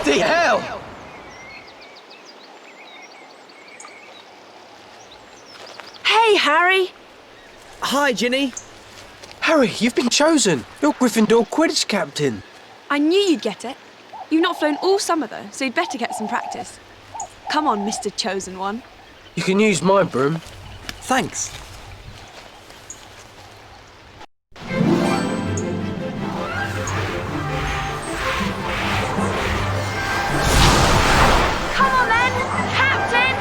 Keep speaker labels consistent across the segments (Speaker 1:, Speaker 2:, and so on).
Speaker 1: Bloody hell!
Speaker 2: Hey, Harry!
Speaker 1: Hi, Ginny. Harry, you've been chosen. You're Gryffindor Quidditch captain.
Speaker 2: I knew you'd get it. You've not flown all summer, though, so you'd better get some practice. Come on, Mr. Chosen One.
Speaker 1: You can use my broom. Thanks.
Speaker 2: Come on, then, Captain!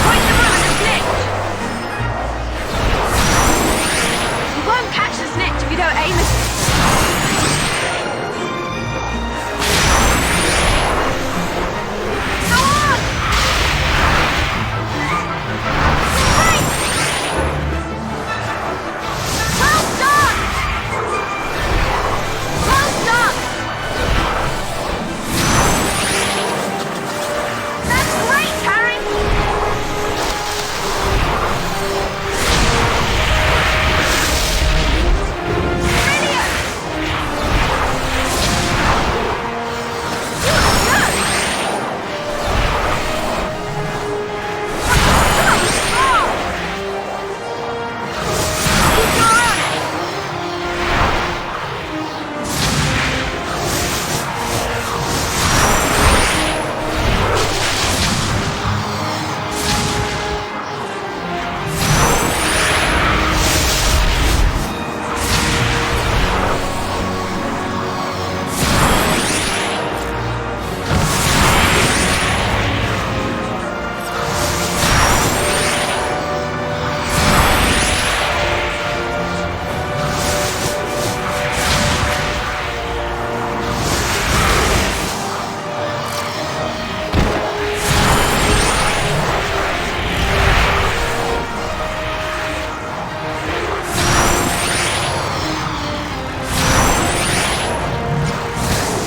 Speaker 2: Point the broom at the snitch! You won't catch the snitch if you don't aim at it. Go on! Great! Well done! Well done! That's great, Harry! Brilliant! You look good! Come on, strong! Keep your eye on it!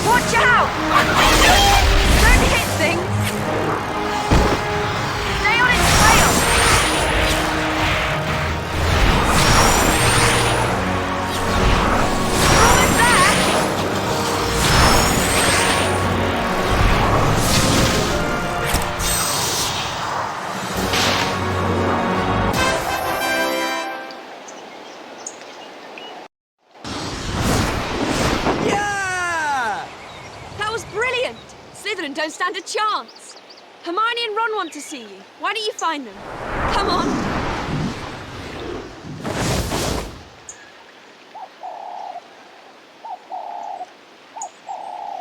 Speaker 2: Watch out! Don't hit things! Stay on its tail! You're almost there!
Speaker 1: Yeah!
Speaker 2: That was brilliant! Slytherin don't stand a chance! Hermione and Ron want to see you. Why don't you find them? Come on!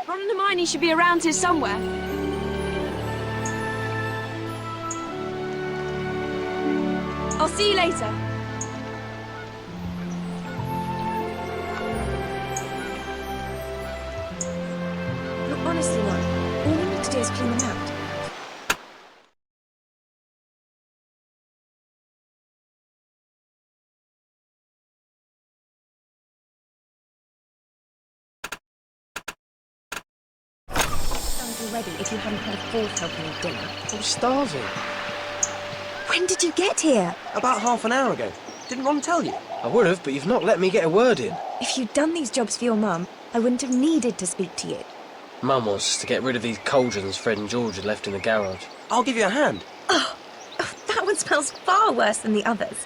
Speaker 2: Ron and Hermione should be around here somewhere. I'll see you later.
Speaker 3: Look, honestly, Ron, all we need to do is clean them out. Already, if you hadn't had a fourth helping of dinner.
Speaker 1: I'm starving.
Speaker 3: When did you get here?
Speaker 1: About half an hour ago. Didn't Ron tell you? I would have, but you've not let me get a word in.
Speaker 3: If you'd done these jobs for your mum, I wouldn't have needed to speak to you.
Speaker 1: Mum wants us to get rid of these cauldrons Fred and George had left in the garage. I'll give you a hand.
Speaker 3: Oh, that one smells far worse than the others.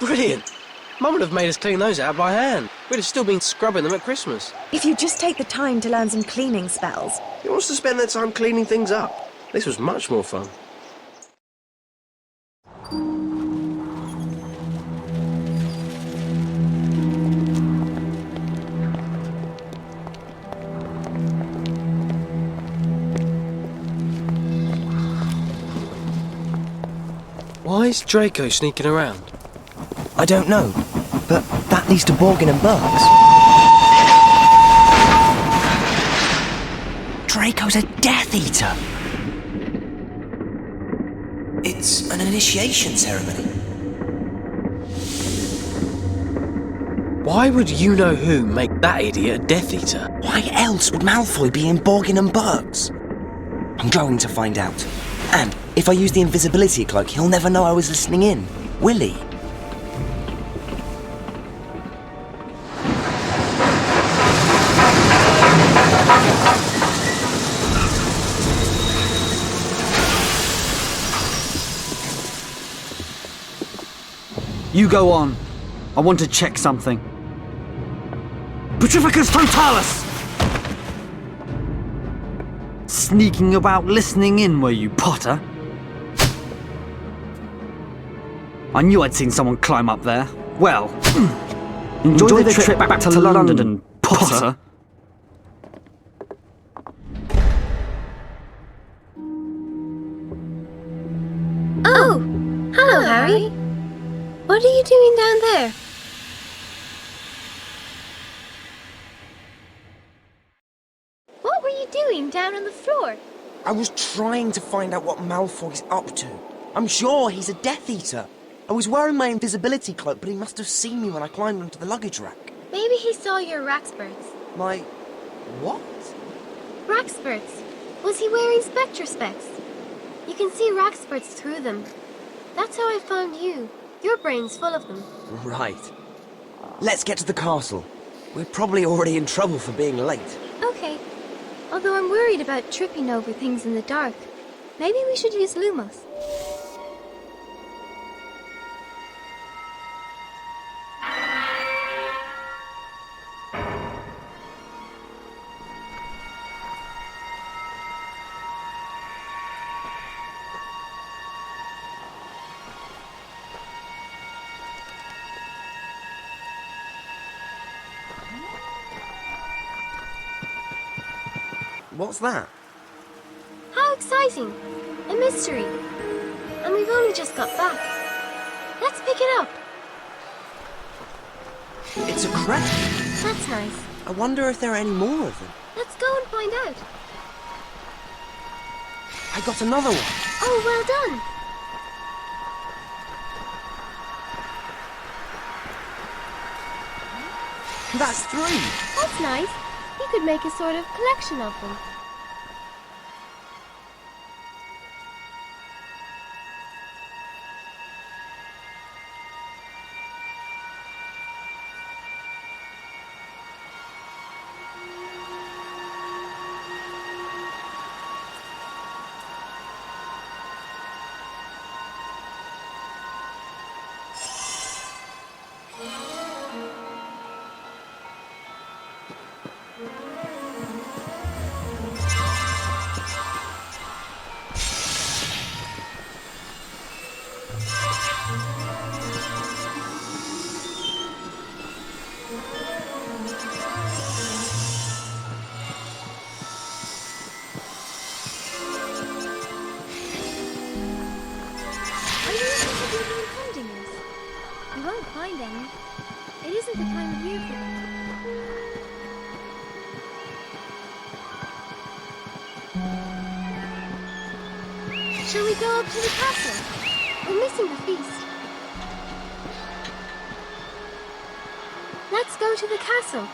Speaker 1: Brilliant. Mum would have made us clean those out by hand. We'd have still been scrubbing them at Christmas.
Speaker 3: If you just take the time to learn some cleaning spells.
Speaker 1: Who wants to spend their time cleaning things up? This was much more fun. Why is Draco sneaking around?
Speaker 4: I don't know, but that leads to Borgin and Burks. Draco's a Death Eater. It's an initiation ceremony.
Speaker 1: Why would you-know-who make that idiot a Death Eater?
Speaker 4: Why else would Malfoy be in Borgin and Burks? I'm going to find out. And if I use the invisibility cloak, he'll never know I was listening in, will he?
Speaker 5: You go on. I want to check something. Petrificus Totalis! Sneaking about listening in, were you, Potter? I knew I'd seen someone climb up there. Well, enjoy the trip back to London, Potter.
Speaker 6: Oh, hello, Harry. What are you doing down there? What were you doing down on the floor?
Speaker 4: I was trying to find out what Malfoy's up to. I'm sure he's a Death Eater. I was wearing my invisibility cloak, but he must have seen me when I climbed onto the luggage rack.
Speaker 6: Maybe he saw your Raxburts.
Speaker 4: My... what?
Speaker 6: Raxburts. Was he wearing Spectre specs? You can see Raxburts through them. That's how I found you. Your brain's full of them.
Speaker 4: Right. Let's get to the castle. We're probably already in trouble for being late.
Speaker 6: Okay. Although I'm worried about tripping over things in the dark. Maybe we should use Lumos.
Speaker 4: What's that?
Speaker 6: How exciting! A mystery. And we've only just got back. Let's pick it up.
Speaker 4: It's a crest.
Speaker 6: That's nice.
Speaker 4: I wonder if there are any more of them.
Speaker 6: Let's go and find out.
Speaker 4: I got another one.
Speaker 6: Oh, well done.
Speaker 4: That's 3.
Speaker 6: That's nice. You could make a sort of collection of them. Are you interested in hunting this? You won't find any. It isn't the time of year for them. Shall we go up to the castle? We're missing the feast. Let's go to the castle.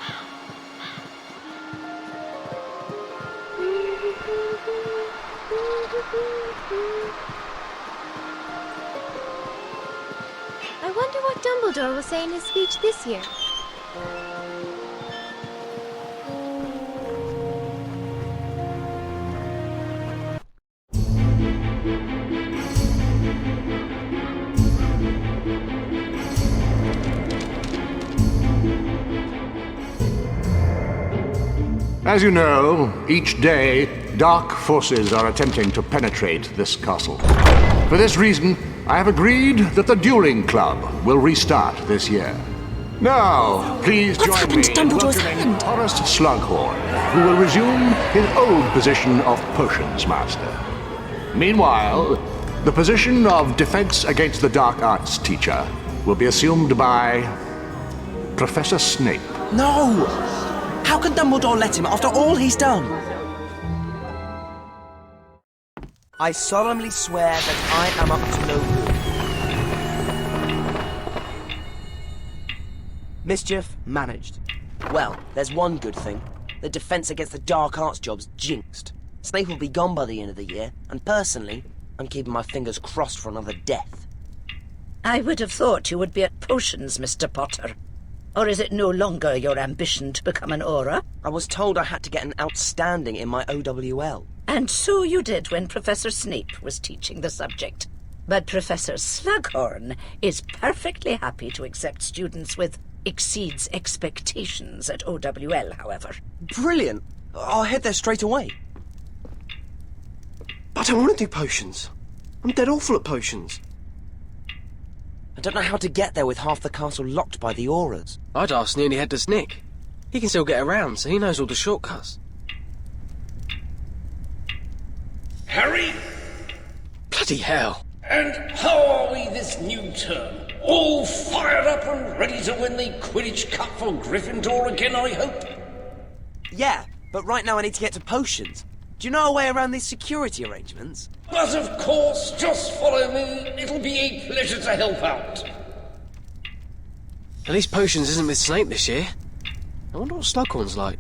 Speaker 6: I wonder what Dumbledore will say in his speech this year.
Speaker 7: As you know, each day, dark forces are attempting to penetrate this castle. For this reason, I have agreed that the Dueling Club will restart this year. Now, please
Speaker 3: What's
Speaker 7: join
Speaker 3: happened
Speaker 7: me
Speaker 3: to
Speaker 7: in
Speaker 3: Dumbledore's
Speaker 7: welcoming
Speaker 3: hand?
Speaker 7: Horace Slughorn, who will resume his old position of Potions Master. Meanwhile, the position of Defense Against the Dark Arts teacher will be assumed by Professor Snape.
Speaker 4: No! How can Dumbledore let him after all he's done? I solemnly swear that I am up to no good. Mischief managed. Well, there's one good thing. The Defense Against the Dark Arts job's jinxed. Snape will be gone by the end of the year, and personally, I'm keeping my fingers crossed for another death.
Speaker 8: I would have thought you would be at potions, Mr. Potter. Or is it no longer your ambition to become an Auror?
Speaker 4: I was told I had to get an outstanding in my OWL.
Speaker 8: And so you did when Professor Snape was teaching the subject. But Professor Slughorn is perfectly happy to accept students with exceeds expectations at OWL, however.
Speaker 4: Brilliant! I'll head there straight away.
Speaker 1: I don't want to do potions. I'm dead awful at potions.
Speaker 4: I don't know how to get there with half the castle locked by the auras.
Speaker 1: I'd ask Nearly Headless Nick. He can still get around, so he knows all the shortcuts.
Speaker 9: Harry?
Speaker 1: Bloody hell.
Speaker 9: And how are we this new term? All fired up and ready to win the Quidditch Cup for Gryffindor again, I hope?
Speaker 4: Yeah, but right now I need to get to potions. Do you know a way around these security arrangements?
Speaker 9: But of course, just follow me. It'll be a pleasure to help out.
Speaker 1: At least potions isn't with Snape this year. I wonder what Slughorn's like.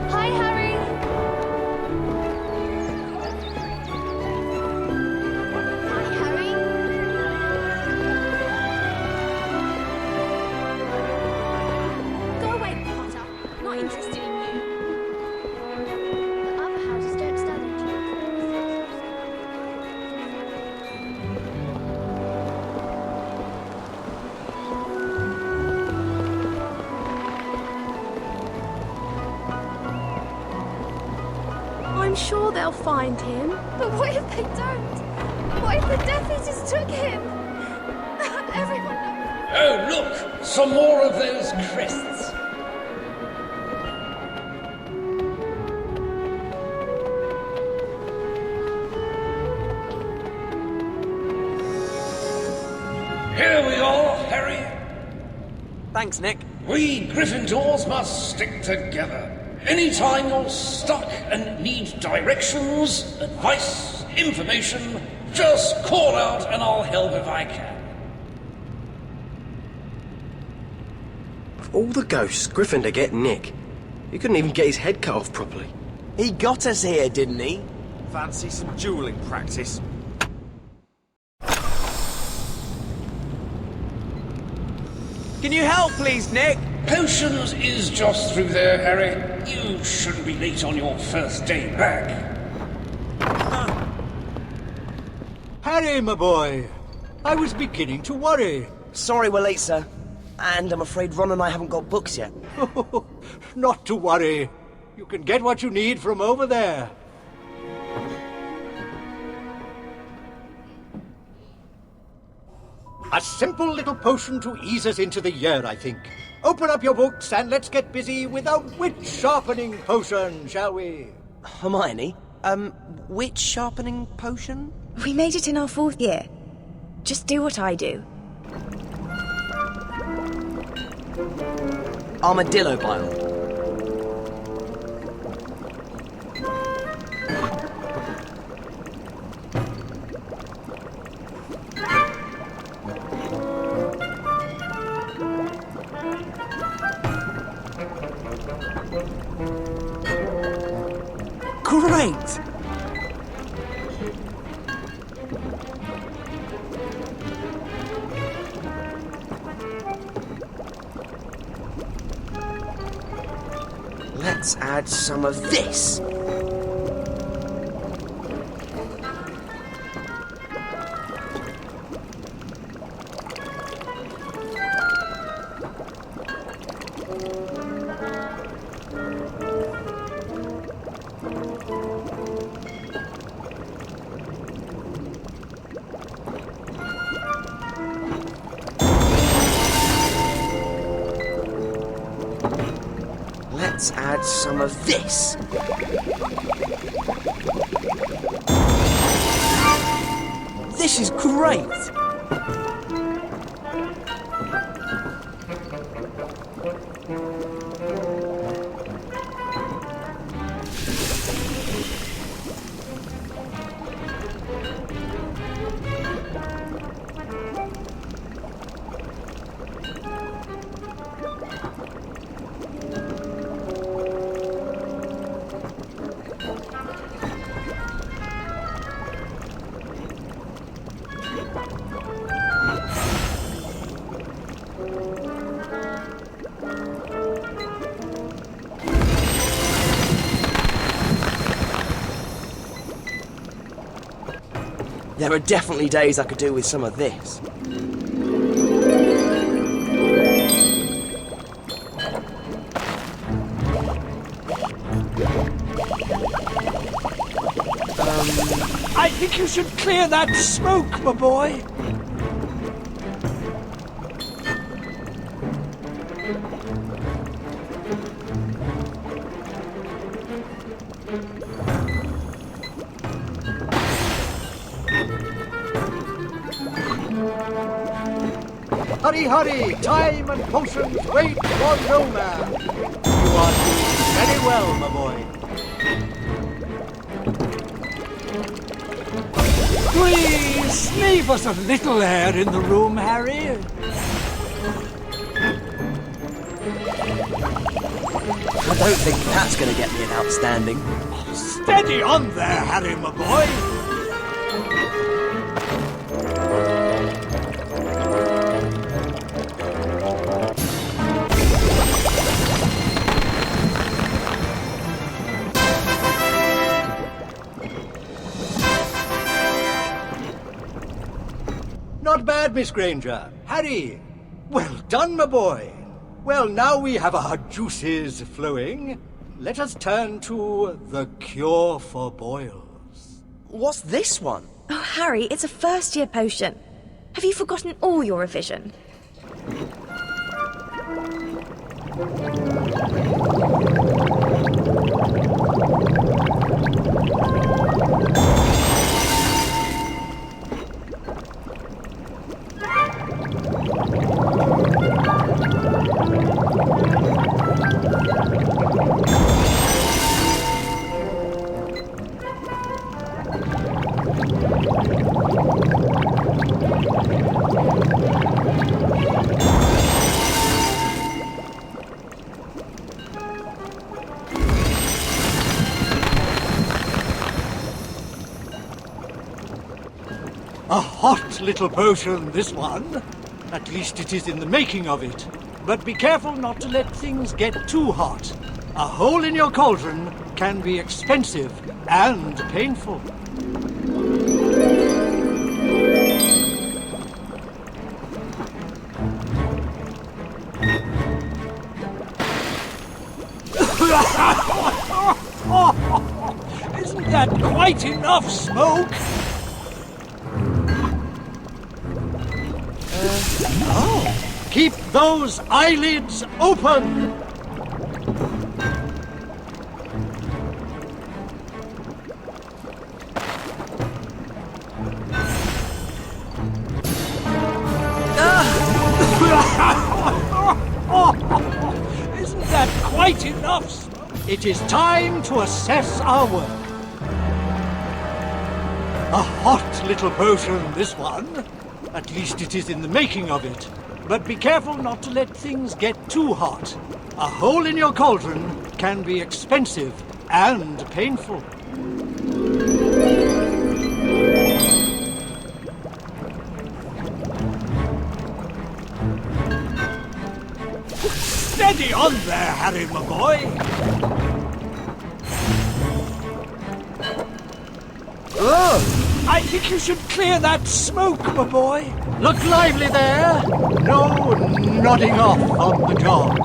Speaker 6: Hi, Harry. Hi, Harry. Go away, Potter. Not interested in you. The other houses don't stand a chance.
Speaker 2: I'm sure they'll find him.
Speaker 6: But what if they don't? What if the Death Eaters took him? Everyone knows.
Speaker 9: Oh, look! Some more of those crests. Here we are, Harry.
Speaker 4: Thanks, Nick.
Speaker 9: We Gryffindors must stick together. Anytime you're stuck and need directions, advice, information, just call out and I'll help if I can.
Speaker 1: Of all the ghosts, Gryffindor get Nick. He couldn't even get his head cut off properly.
Speaker 4: He got us here, didn't he?
Speaker 10: Fancy some dueling practice?
Speaker 4: Can you help, please, Nick?
Speaker 9: Potions is just through there, Harry. You shouldn't be late on your first day back.
Speaker 10: Harry, my boy. I was beginning to worry.
Speaker 4: Sorry we're late, sir. And I'm afraid Ron and I haven't got books yet.
Speaker 10: not to worry. You can get what you need from over there. A simple little potion to ease us into the year, I think. Open up your books and let's get busy with a wit-sharpening potion, shall we?
Speaker 4: Hermione, witch sharpening potion?
Speaker 3: We made it in our 4th year. Just do what I do.
Speaker 4: Armadillo bile.
Speaker 1: Great!
Speaker 4: Let's add some of this. Let's add some of this. This is great! There are definitely days I could do with some of this.
Speaker 10: I think you should clear that smoke, my boy. Hurry, hurry! Time and potions wait for no man. You are doing very well, my boy. Please, leave us a little air in the room, Harry.
Speaker 4: I don't think that's going to get me an outstanding.
Speaker 10: Steady on there, Harry, my boy. Not bad, Miss Granger. Harry, well done, my boy. Well, now we have our juices flowing. Let us turn to the cure for boils.
Speaker 4: What's this one?
Speaker 3: Oh, Harry, it's a 1st-year potion. Have you forgotten all your revision?
Speaker 10: A hot little potion, this one. At least it is in the making of it. But be careful not to let things get too hot. A hole in your cauldron can be expensive and painful. enough smoke? Keep those eyelids open! Isn't that quite enough? It is time to assess our work. A hot little potion, this one. At least it is in the making of it. But be careful not to let things get too hot. A hole in your cauldron can be expensive and painful. Steady on there, Harry, my boy! I think you should clear that smoke, my boy. Look lively there. No nodding off on the job.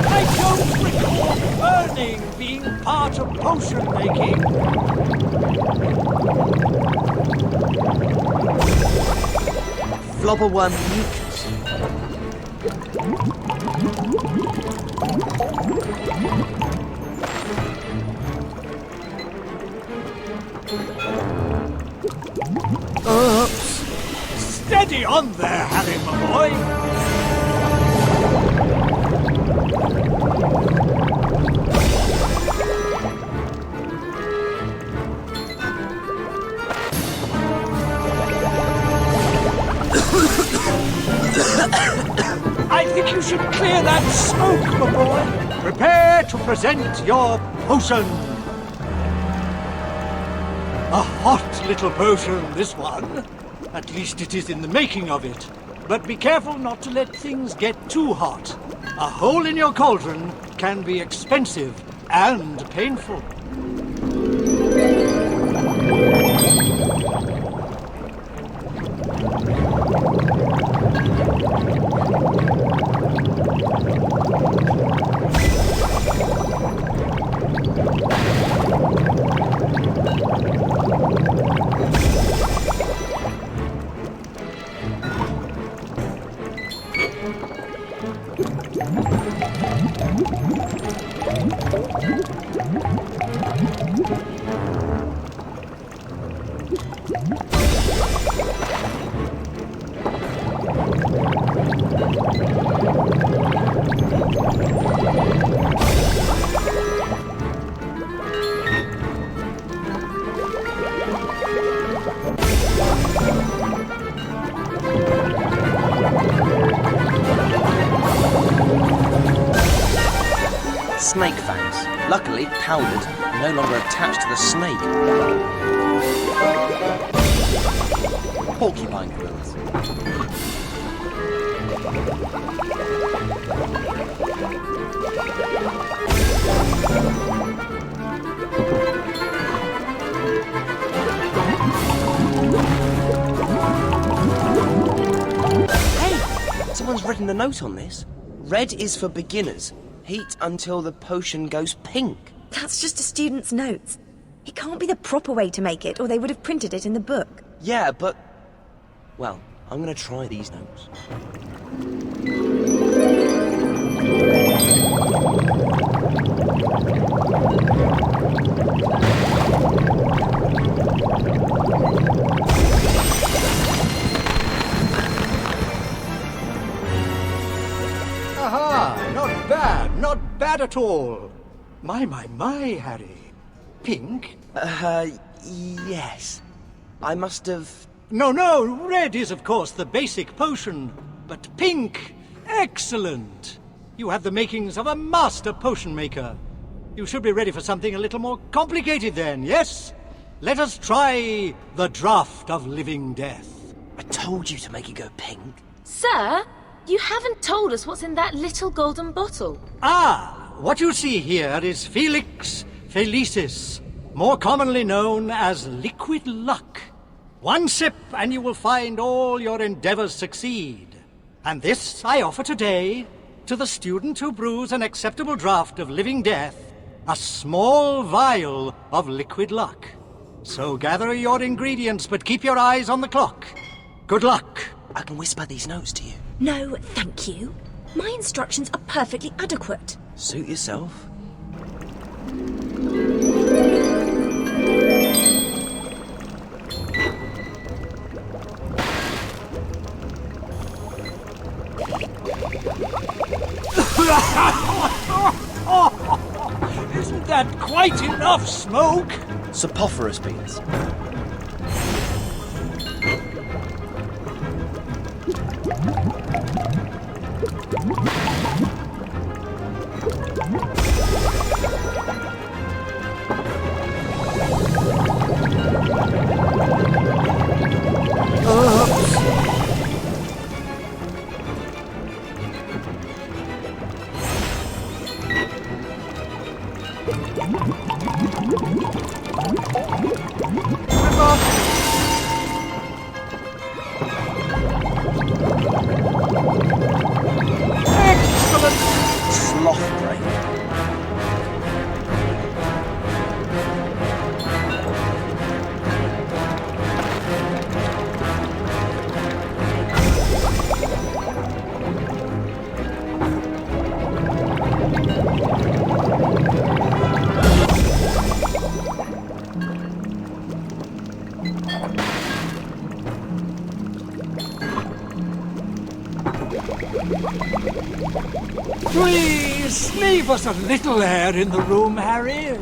Speaker 10: I don't recall burning being part of potion making.
Speaker 4: Flobberworm mucus.
Speaker 10: Steady on there, Harry, my boy! I think you should clear that smoke, my boy! Prepare to present your potion! A hot little potion, this one. At least it is in the making of it. But be careful not to let things get too hot. A hole in your cauldron can be expensive and painful.
Speaker 4: Snake fangs. Luckily, powdered, no longer attached to the snake. Porcupine quills. Hey! Someone's written a note on this. Red is for beginners. Heat until the potion goes pink.
Speaker 3: That's just a student's notes. It can't be the proper way to make it, or they would have printed it in the book.
Speaker 4: Yeah, but... Well, I'm gonna try these notes.
Speaker 10: Aha! Not bad, not bad at all. My, Harry. Pink?
Speaker 4: Yes. I must have...
Speaker 10: No, red is of course the basic potion, but pink, excellent. You have the makings of a master potion maker. You should be ready for something a little more complicated then, yes? Let us try the draught of living death.
Speaker 4: I told you to make it go pink.
Speaker 11: Sir, you haven't told us what's in that little golden bottle.
Speaker 10: Ah, what you see here is Felix Felicis, more commonly known as liquid luck. One sip and you will find all your endeavors succeed. And this I offer today to the student who brews an acceptable draught of living death A small vial of liquid luck. So gather your ingredients, but keep your eyes on the clock. Good luck.
Speaker 4: I can whisper these notes to you.
Speaker 3: No, thank you. My instructions are perfectly adequate.
Speaker 4: Suit yourself.
Speaker 10: Isn't that quite enough smoke?
Speaker 1: Sapophoros beans.
Speaker 10: Excellent!
Speaker 4: Sloth break.
Speaker 10: Please, leave us a little air in the room, Harry.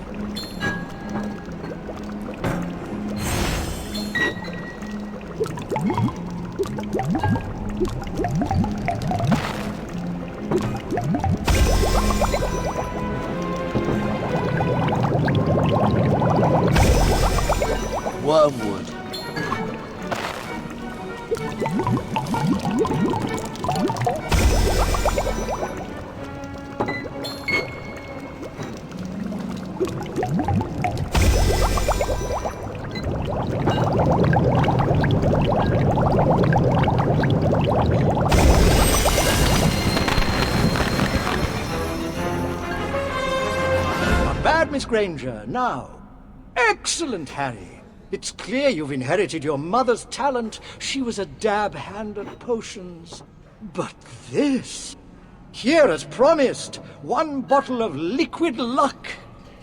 Speaker 4: Wormwood.
Speaker 10: Not bad, Miss Granger. Now. Excellent, Harry. It's clear you've inherited your mother's talent. She was a dab hand at potions. But this... Here, as promised, 1 bottle of liquid luck.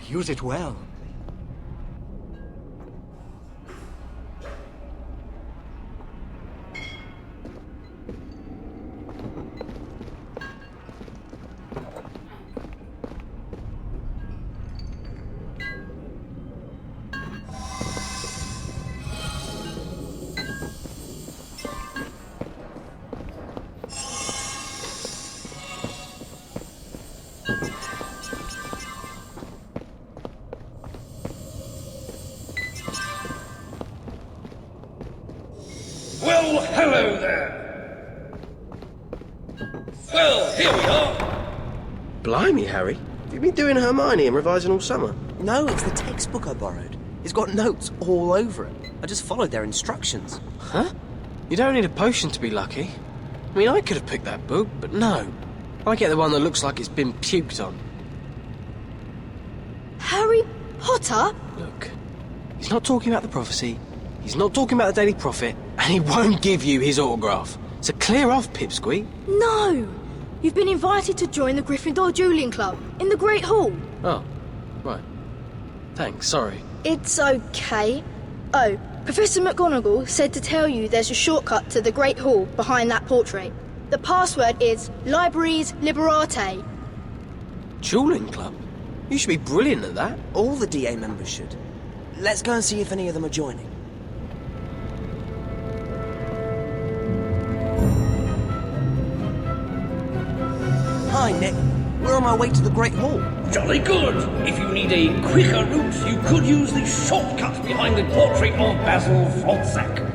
Speaker 10: Use it well.
Speaker 9: Well, hello there. Well, here we are.
Speaker 1: Blimey, Harry. Have you been doing Hermione and revising all summer?
Speaker 4: No, it's the textbook I borrowed. It's got notes all over it. I just followed their instructions.
Speaker 1: Huh? You don't need a potion to be lucky. I mean, I could have picked that book, but no. I get the one that looks like it's been puked on.
Speaker 11: Harry Potter?
Speaker 1: Look, he's not talking about the prophecy, he's not talking about the Daily Prophet, and he won't give you his autograph. So clear off, Pipsqueak.
Speaker 11: No! You've been invited to join the Gryffindor Julian Club in the Great Hall.
Speaker 1: Oh, right. Thanks, sorry.
Speaker 11: It's okay. Oh, Professor McGonagall said to tell you there's a shortcut to the Great Hall behind that portrait. The password is Libraries Liberate.
Speaker 1: Julian Club? You should be brilliant at that.
Speaker 4: All the DA members should. Let's go and see if any of them are joining. Hi, Nick. We're on our way to the Great Hall.
Speaker 9: Jolly good. If you need a quicker route, you could use the shortcut behind the portrait of Basil Fronsack.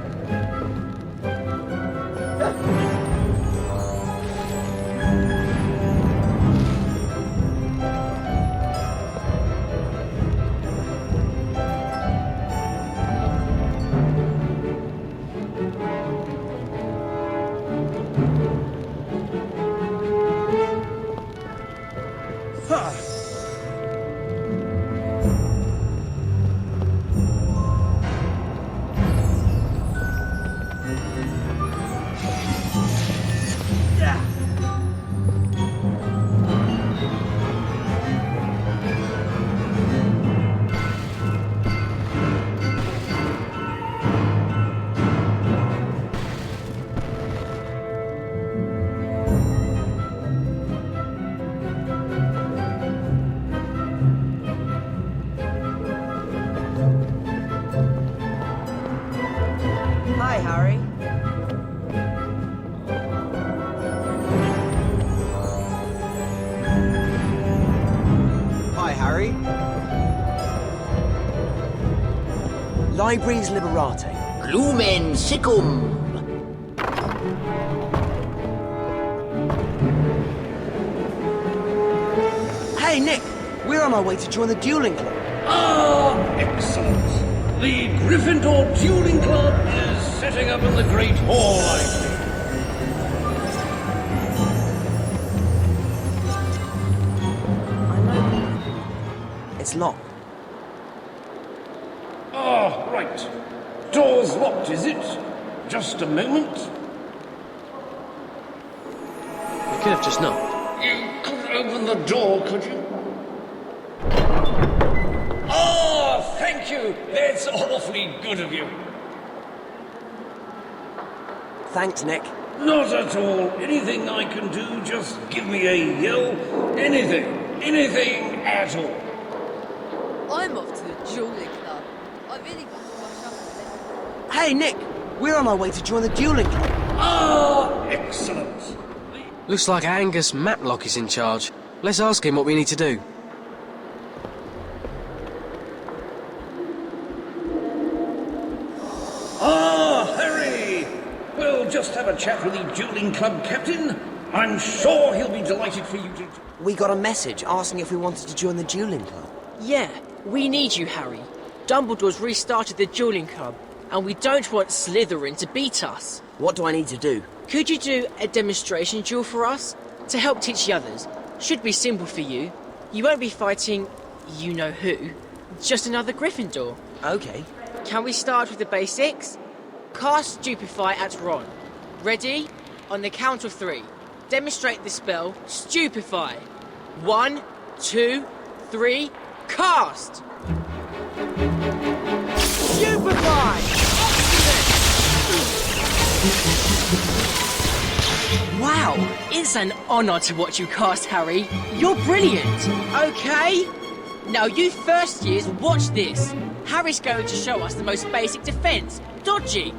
Speaker 4: Hi, Harry.
Speaker 1: Hi, Harry.
Speaker 4: Libraries Liberate.
Speaker 12: Lumen Siccum.
Speaker 4: Hey, Nick! We're on our way to join the dueling club.
Speaker 9: Ah, excellent. The Gryffindor Dueling Club is setting up in the Great Hall, I think.
Speaker 4: It's locked.
Speaker 9: Ah, right. Door's locked, is it? Just a moment.
Speaker 1: We could have just knocked.
Speaker 9: You couldn't open the door, could you? Ah, thank you. That's awfully good of you.
Speaker 4: Thanks, Nick.
Speaker 9: Not at all. Anything I can do, just give me a yell. Anything. Anything at all.
Speaker 13: I'm off to the dueling club. I really got to brush up a bit.
Speaker 4: Hey, Nick! We're on our way to join the dueling club.
Speaker 9: Ah, excellent.
Speaker 1: Looks like Angus Matlock is in charge. Let's ask him what we need to do.
Speaker 9: Ah, Harry! We'll just have a chat with the dueling club captain. I'm sure he'll be delighted for you to...
Speaker 4: We got a message asking if we wanted to join the dueling club.
Speaker 14: Yeah, we need you, Harry. Dumbledore's restarted the dueling club, and we don't want Slytherin to beat us.
Speaker 4: What do I need to do?
Speaker 14: Could you do a demonstration duel for us? To help teach the others. Should be simple for you. You won't be fighting you-know-who. Just another Gryffindor.
Speaker 4: Okay.
Speaker 14: Can we start with the basics? Cast Stupefy at Ron. Ready? On the count of 3. Demonstrate the spell Stupefy. 1, 2, 3, cast! Stupefy! Wow, it's an honour to watch you cast, Harry. You're brilliant. Okay? Now you first years, watch this. Harry's going to show us the most basic defence, dodging.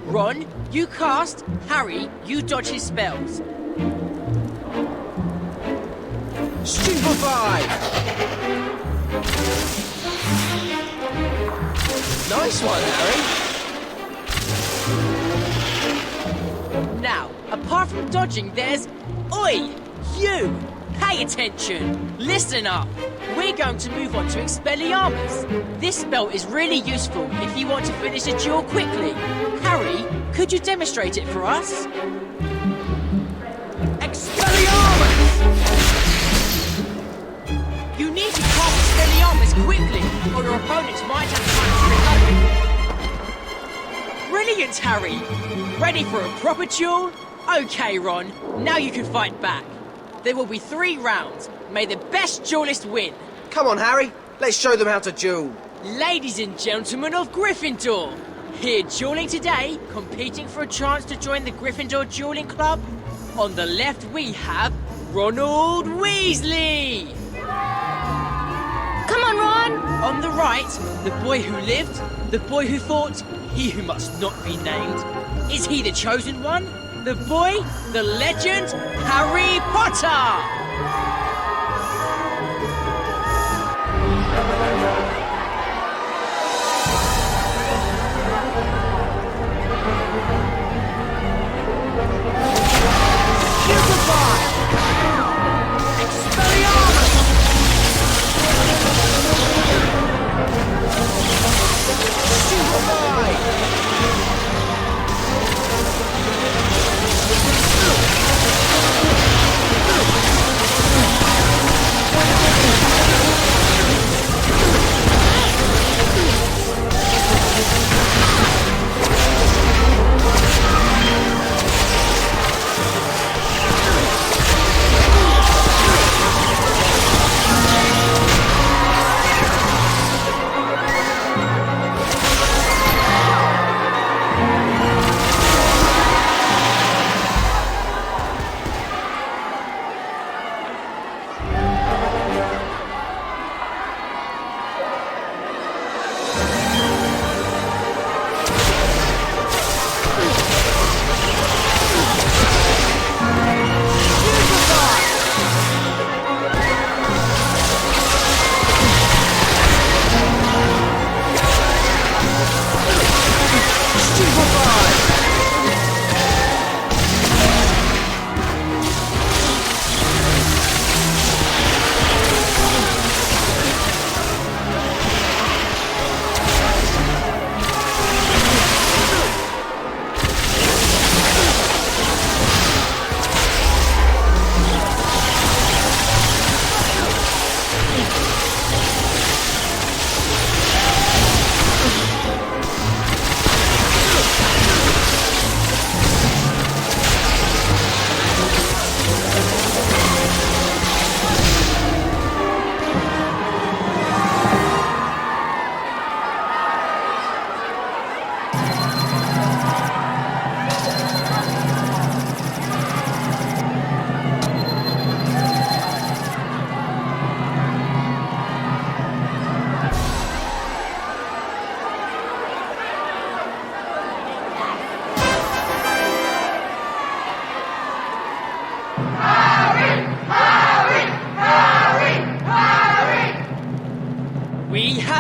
Speaker 14: Ron, you cast. Harry, you dodge his spells. Stupefy! Nice one, Harry. Now, apart from dodging, there's... Oi! You! Pay attention! Listen up! We're going to move on to Expelliarmus. This spell is really useful if you want to finish a duel quickly. Harry, could you demonstrate it for us? Expelliarmus! You need to cast Expelliarmus quickly, or your opponent might have time to recover. Brilliant, Harry! Ready for a proper duel? Okay, Ron, now you can fight back. There will be 3 rounds. May the best duelist win.
Speaker 4: Come on, Harry. Let's show them how to duel.
Speaker 14: Ladies and gentlemen of Gryffindor, here dueling today, competing for a chance to join the Gryffindor Dueling Club. On the left we have Ronald Weasley.
Speaker 11: Come on, Ron!
Speaker 14: On the right, the boy who lived, the boy who fought, he who must not be named. Is he the chosen one? The boy, the legend, Harry Potter!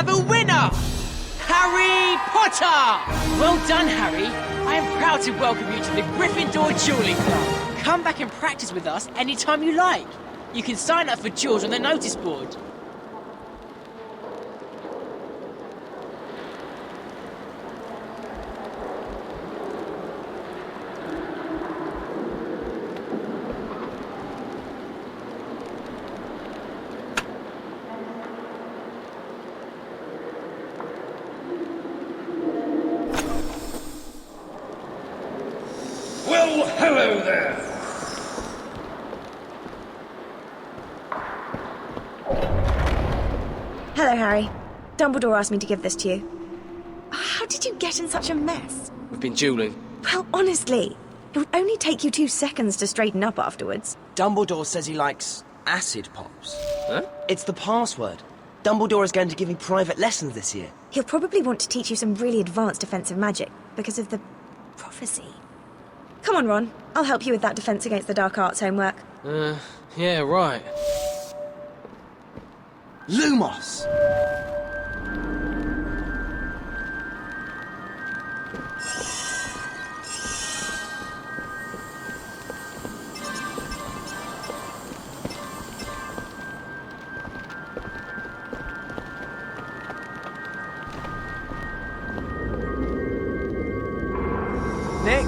Speaker 14: have a winner! Harry Potter! Well done, Harry. I am proud to welcome you to the Gryffindor Dueling Club. Come back and practice with us anytime you like. You can sign up for duels on the notice board.
Speaker 9: Well, hello there.
Speaker 3: Hello, Harry. Dumbledore asked me to give this to you. How did you get in such a mess?
Speaker 1: We've been dueling.
Speaker 3: Well, honestly, it would only take you 2 seconds to straighten up afterwards.
Speaker 4: Dumbledore says he likes acid pops.
Speaker 1: Huh?
Speaker 4: It's the password. Dumbledore is going to give me private lessons this year.
Speaker 3: He'll probably want to teach you some really advanced defensive magic because of the prophecy. Come on, Ron. I'll help you with that Defense Against the Dark Arts homework.
Speaker 1: Yeah, right.
Speaker 4: Lumos!
Speaker 14: Nick?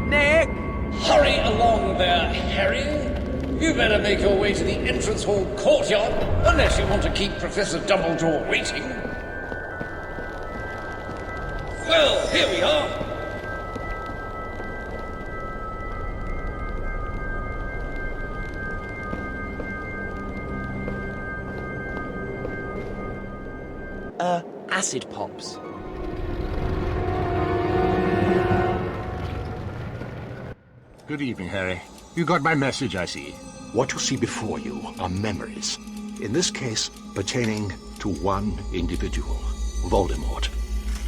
Speaker 14: Nick?
Speaker 9: Hurry along there, Harry. You better make your way to the entrance hall courtyard, unless you want to keep Professor Dumbledore waiting. Well, here we are.
Speaker 4: Acid pops.
Speaker 7: Good evening, Harry. You got my message, I see. What you see before you are memories. In this case, pertaining to one individual, Voldemort.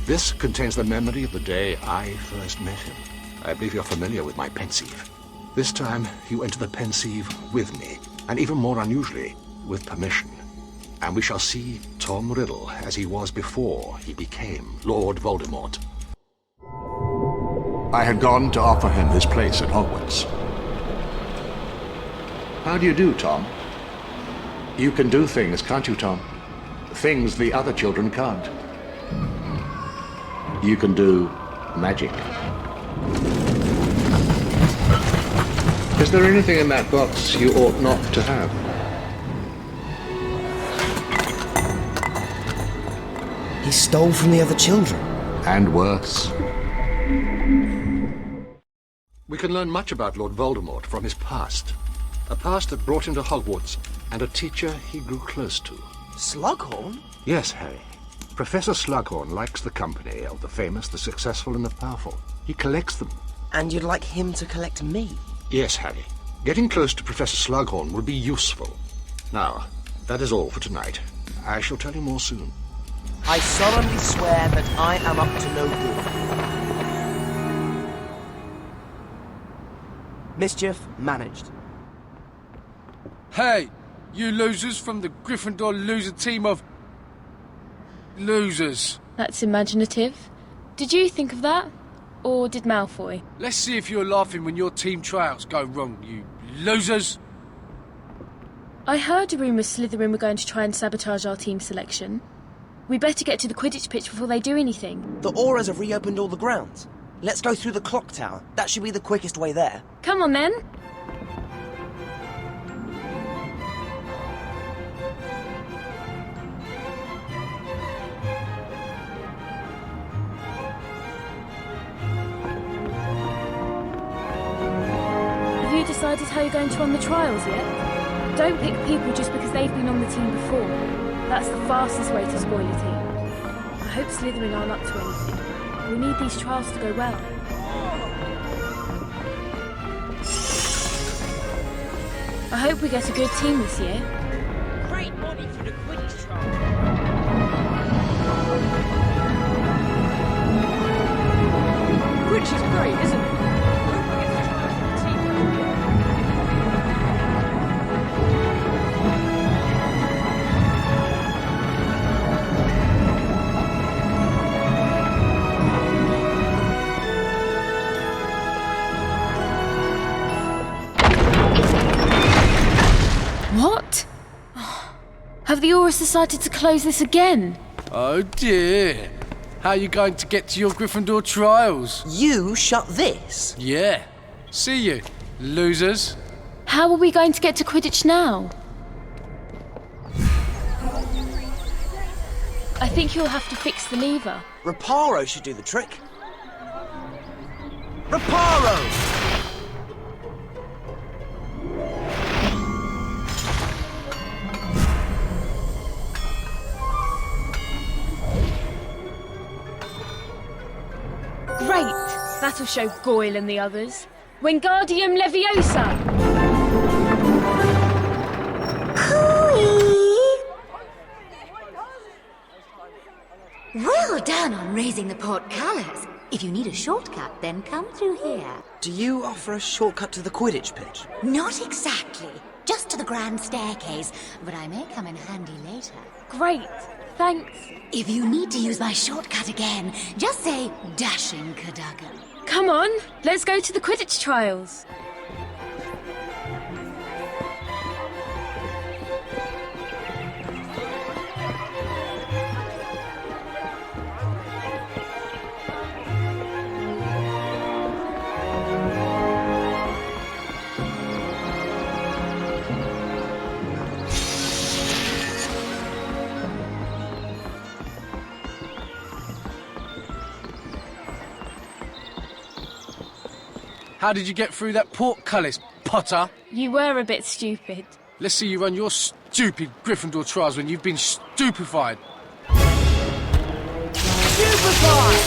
Speaker 7: This contains the memory of the day I first met him. I believe you're familiar with my pensieve. This time, you enter the pensieve with me, and even more unusually, with permission. And we shall see Tom Riddle as he was before he became Lord Voldemort. I had gone to offer him this place at Hogwarts. How do you do, Tom? You can do things, can't you, Tom? Things the other children can't. You can do magic. Is there anything in that box you ought not to have?
Speaker 4: He stole from the other children.
Speaker 7: And worse. We can learn much about Lord Voldemort from his past. A past that brought him to Hogwarts, and a teacher he grew close to.
Speaker 4: Slughorn?
Speaker 7: Yes, Harry. Professor Slughorn likes the company of the famous, the successful, and the powerful. He collects them.
Speaker 4: And you'd like him to collect me?
Speaker 7: Yes, Harry. Getting close to Professor Slughorn will be useful. Now, that is all for tonight. I shall tell you more soon.
Speaker 4: I solemnly swear that I am up to no good. Mischief managed.
Speaker 15: Hey, you losers from the Gryffindor loser team of... losers.
Speaker 16: That's imaginative. Did you think of that? Or did Malfoy?
Speaker 15: Let's see if you're laughing when your team trials go wrong, you losers.
Speaker 16: I heard a rumour Slytherin were going to try and sabotage our team selection. We better get to the Quidditch pitch before they do anything.
Speaker 4: The Auras have reopened all the grounds. Let's go through the clock tower. That should be the quickest way there.
Speaker 16: Come on then. Have you decided how you're going to run the trials yet? Don't pick people just because they've been on the team before. That's the fastest way to spoil a team. I hope Slytherin aren't up to anything. We need these trials to go well. I hope we get a good team this year.
Speaker 14: Great money for the Quidditch trial.
Speaker 13: Quidditch is great, isn't it?
Speaker 16: Have the Aurors decided to close this again?
Speaker 15: Oh dear. How are you going to get to your Gryffindor trials?
Speaker 4: You shut this?
Speaker 15: Yeah. See you, losers.
Speaker 16: How are we going to get to Quidditch now? I think you'll have to fix the lever.
Speaker 4: Reparo should do the trick. Reparo!
Speaker 16: Great! That'll show Goyle and the others. Wingardium Leviosa!
Speaker 17: Well done on raising the portcullis. If you need a shortcut, then come through here.
Speaker 4: Do you offer a shortcut to the Quidditch pitch?
Speaker 17: Not exactly. Just to the grand staircase, but I may come in handy later.
Speaker 16: Great. Thanks.
Speaker 17: If you need to use my shortcut again, just say Dashing Cadogan.
Speaker 16: Come on, let's go to the Quidditch trials.
Speaker 15: How did you get through that portcullis, Potter?
Speaker 16: You were a bit stupid.
Speaker 15: Let's see you run your stupid Gryffindor trials when you've been stupefied.
Speaker 14: Stupefied!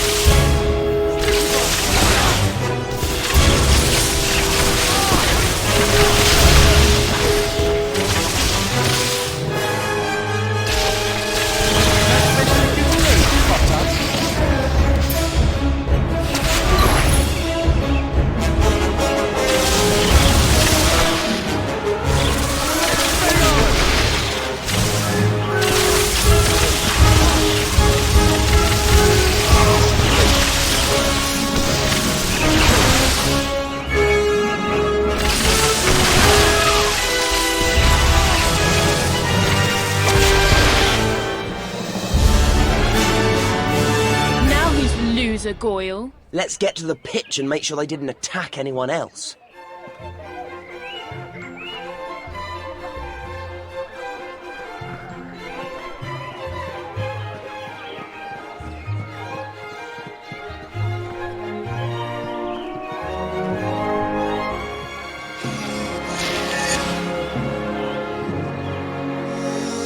Speaker 16: Goyle.
Speaker 4: Let's get to the pitch and make sure they didn't attack anyone else.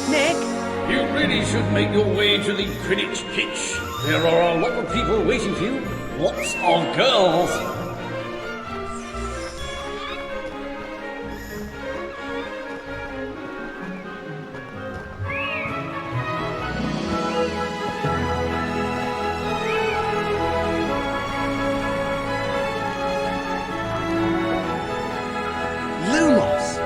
Speaker 4: Nick?
Speaker 9: You really should make your way to the Quidditch pitch. There are a lot of people waiting for you. Lots of girls.
Speaker 4: Lumos!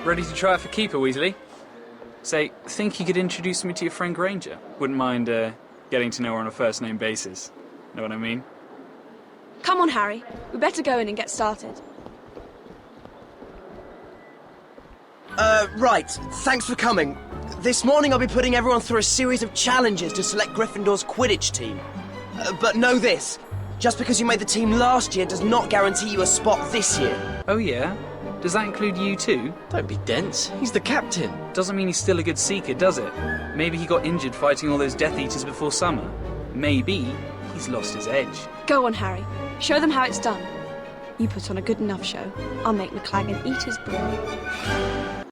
Speaker 18: Ready to try it for keeper, Weasley? Say, think you could introduce me to your friend Granger? Wouldn't mind getting to know her on a first-name basis. Know what I mean?
Speaker 2: Come on, Harry. We better go in and get started.
Speaker 4: Right. Thanks for coming. This morning I'll be putting everyone through a series of challenges to select Gryffindor's Quidditch team. But know this. Just because you made the team last year does not guarantee you a spot this year.
Speaker 18: Oh, yeah? Does that include you too?
Speaker 1: Don't be dense. He's the captain.
Speaker 18: Doesn't mean he's still a good seeker, does it? Maybe he got injured fighting all those Death Eaters before summer. Maybe he's lost his edge.
Speaker 2: Go on, Harry. Show them how it's done. You put on a good enough show. I'll make McLagan eat his brain.